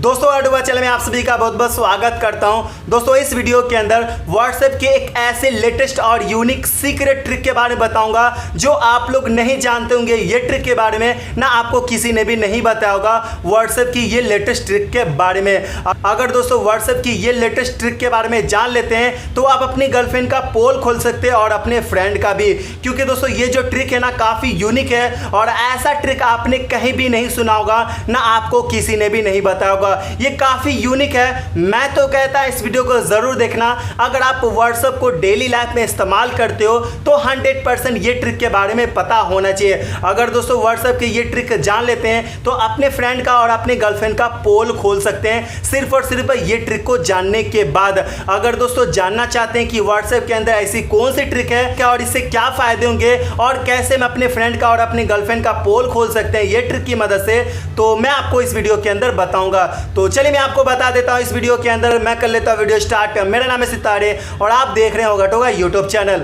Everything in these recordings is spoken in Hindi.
दोस्तों होगा चैनल में आप सभी का बहुत बहुत स्वागत करता हूं। दोस्तों इस वीडियो के अंदर व्हाट्सएप के एक ऐसे लेटेस्ट और यूनिक सीक्रेट ट्रिक के बारे में बताऊंगा जो आप लोग नहीं जानते होंगे। ये ट्रिक के बारे में ना आपको किसी ने भी नहीं बताया होगा व्हाट्सएप की ये लेटेस्ट ट्रिक के बारे में। अगर दोस्तों व्हाट्सएप की ये लेटेस्ट ट्रिक के बारे में जान लेते हैं तो आप अपनी गर्लफ्रेंड का पोल खोल सकते हैं और अपने फ्रेंड का भी, क्योंकि दोस्तों ये जो ट्रिक है ना काफ़ी यूनिक है और ऐसा ट्रिक आपने कहीं भी नहीं सुना होगा, ना आपको किसी ने भी नहीं बताया होगा। ये काफी यूनिक है। मैं तो कहता इस वीडियो को जरूर देखना। अगर आप व्हाट्सएप को डेली लाइफ में इस्तेमाल करते हो तो 100% ये ट्रिक के बारे में पता होना चाहिए। अगर दोस्तों व्हाट्सएप की ये ट्रिक जान लेते हैं तो अपने फ्रेंड का और अपने गर्लफ्रेंड का पोल खोल सकते हैं सिर्फ और सिर्फ ये ट्रिक को जानने के बाद। अगर दोस्तों जानना चाहते हैं कि व्हाट्सएप के अंदर ऐसी कौन सी ट्रिक है क्या और इससे क्या फायदे होंगे और कैसे हम अपने फ्रेंड का और अपनी गर्लफ्रेंड का पोल खोल सकते हैं ये ट्रिक की मदद से, तो मैं आपको इस वीडियो के अंदर बताऊंगा। तो चलिए मैं आपको बता देता हूं इस वीडियो के अंदर। मैं कर लेता हूं वीडियो स्टार्ट। मेरा नाम है सितारे और आप देख रहे हैं होगा टोगा यूट्यूब चैनल।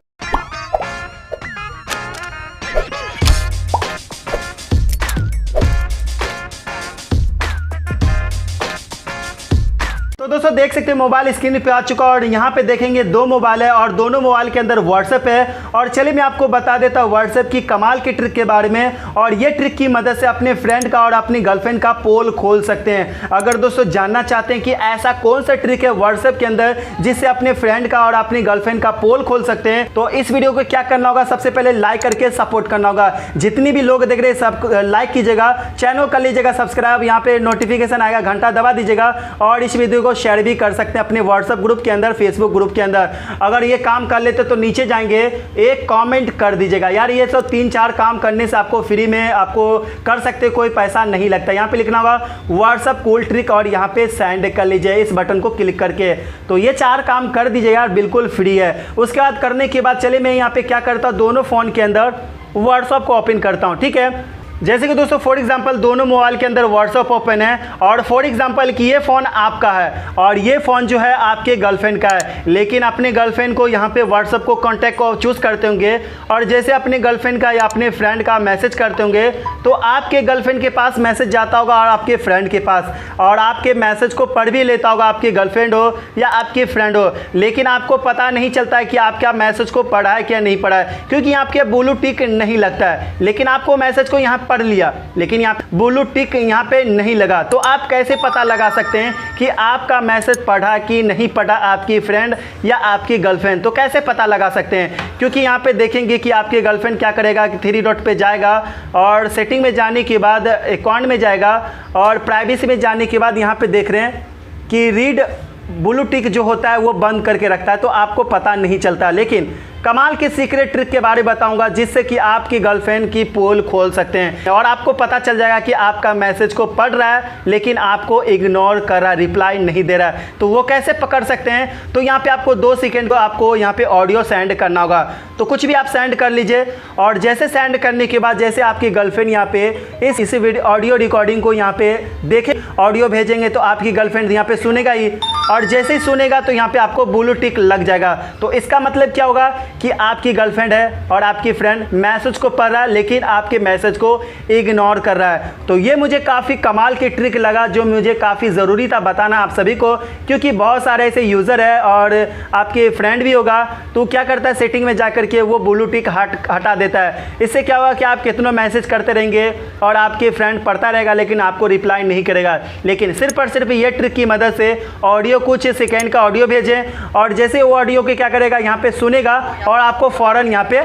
तो दोस्तों देख सकते हैं मोबाइल स्क्रीन पे आ चुका और यहाँ पे देखेंगे दो मोबाइल है और दोनों मोबाइल के अंदर व्हाट्सएप है। और चलिए मैं आपको बता देता हूँ व्हाट्सएप की कमाल की ट्रिक के बारे में। और ये ट्रिक की मदद से अपने फ्रेंड का और अपनी गर्लफ्रेंड का पोल खोल सकते हैं। अगर दोस्तों जानना चाहते हैं कि ऐसा कौन सा ट्रिक है व्हाट्सएप के अंदर जिससे अपने फ्रेंड का और अपनी गर्लफ्रेंड का पोल खोल सकते हैं, तो इस वीडियो को क्या करना होगा, सबसे पहले लाइक करके सपोर्ट करना होगा। जितनी भी लोग देख रहे हैं सब लाइक कीजिएगा, चैनल कर लीजिएगा सब्सक्राइब, यहाँ पे नोटिफिकेशन आएगा घंटा दबा दीजिएगा और इस वीडियो को शेयर भी कर सकते हैं अपने व्हाट्सएप ग्रुप के अंदर, फेसबुक ग्रुप के अंदर। अगर ये काम कर लेते तो नीचे जाएंगे एक कमेंट कर दीजिएगा। यार ये तो 3-4 काम करने से आपको फ्री में आपको कर सकते, कोई पैसा नहीं लगता। यहाँ पे लिखना होगा व्हाट्सएप कूल ट्रिक और यहाँ पे सेंड कर लीजिए इस बटन को क्लिक करके। तो ये 4 काम कर दीजिए यार, बिल्कुल फ्री है। उसके बाद करने के बाद चलिए मैं यहाँ पे क्या करता हूँ, दोनों फोन के अंदर व्हाट्सएप को ओपन करता हूँ। ठीक है, जैसे कि दोस्तों फॉर एग्जांपल दोनों मोबाइल के अंदर व्हाट्सएप ओपन है और फॉर एग्जांपल कि ये फ़ोन आपका है और ये फ़ोन जो है आपके गर्लफ्रेंड का है, लेकिन अपने गर्लफ्रेंड को यहाँ पे व्हाट्सएप को कांटेक्ट को चूज़ करते होंगे और जैसे अपने गर्लफ्रेंड का या अपने फ्रेंड का मैसेज करते होंगे तो आपके गर्लफ्रेंड के पास मैसेज जाता होगा और आपके फ्रेंड के पास, और आपके मैसेज को पढ़ भी लेता होगा आपकी गर्लफ्रेंड हो या आपकी फ्रेंड हो, लेकिन आपको पता नहीं चलता है कि आपका मैसेज को पढ़ा है क्या नहीं पढ़ा है, क्योंकि यहाँ पे ब्लू टिक नहीं लगता है। लेकिन आपको मैसेज को यहाँ पढ़ लिया लेकिन यहाँ ब्लू टिक यहाँ पे नहीं लगा, तो आप कैसे पता लगा सकते हैं कि आपका मैसेज पढ़ा कि नहीं पढ़ा आपकी फ्रेंड या आपकी गर्लफ्रेंड? तो कैसे पता लगा सकते हैं, क्योंकि यहाँ पे देखेंगे कि आपके गर्लफ्रेंड क्या करेगा कि 3 डॉट पे जाएगा और सेटिंग में जाने के बाद अकाउंट में जाएगा और प्राइवेसी में जाने के बाद यहाँ पे देख रहे हैं कि रीड ब्लू टिक जो होता है वो बंद करके रखता है, तो आपको पता नहीं चलता। लेकिन कमाल के सीक्रेट ट्रिक के बारे में बताऊंगा जिससे कि आपकी गर्लफ्रेंड की पोल खोल सकते हैं और आपको पता चल जाएगा कि आपका मैसेज को पढ़ रहा है लेकिन आपको इग्नोर कर रहा है, रिप्लाई नहीं दे रहा है। तो वो कैसे पकड़ सकते हैं, तो यहाँ पे आपको 2 सेकेंड को आपको यहाँ पे ऑडियो सेंड करना होगा। तो कुछ भी आप सेंड कर लीजिए और जैसे सेंड करने के बाद जैसे आपकी गर्लफ्रेंड यहाँ पे इस ऑडियो रिकॉर्डिंग को यहाँ पे देखे, ऑडियो भेजेंगे तो आपकी गर्लफ्रेंड यहाँ पे सुनेगा ही और जैसे ही सुनेगा तो यहाँ पे आपको ब्लू टिक लग जाएगा। तो इसका मतलब क्या होगा कि आपकी गर्लफ्रेंड है और आपकी फ्रेंड मैसेज को पढ़ रहा है लेकिन आपके मैसेज को इग्नोर कर रहा है। तो ये मुझे काफ़ी कमाल की ट्रिक लगा जो मुझे काफ़ी ज़रूरी था बताना आप सभी को, क्योंकि बहुत सारे ऐसे यूज़र है और आपके फ्रेंड भी होगा तो क्या करता है सेटिंग में जाकर के वो ब्लू टिक हटा देता है। इससे क्या होगा कि आप कितना मैसेज करते रहेंगे और आपके फ्रेंड पढ़ता रहेगा लेकिन आपको रिप्लाई नहीं करेगा। लेकिन सिर्फ और सिर्फ ये ट्रिक की मदद से ऑडियो कुछ सेकेंड का ऑडियो भेजें और जैसे वो ऑडियो के क्या करेगा यहाँ पे सुनेगा और आपको फौरन यहाँ पे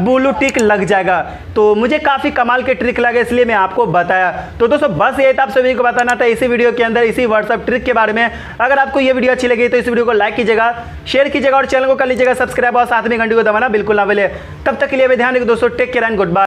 ब्लू टिक लग जाएगा। तो मुझे काफ़ी कमाल के ट्रिक लगे इसलिए मैं आपको बताया। तो दोस्तों बस ये था आप सभी को बताना था इसी वीडियो के अंदर इसी व्हाट्सएप ट्रिक के बारे में। अगर आपको ये वीडियो अच्छी लगी तो इस वीडियो को लाइक कीजिएगा, शेयर कीजिएगा और चैनल को कर लीजिएगा सब्सक्राइब और साथ में घंटी को दबाना बिल्कुल ना भूलिए। तब तक के लिए ध्यान रखिए दोस्तों, take care and good bye.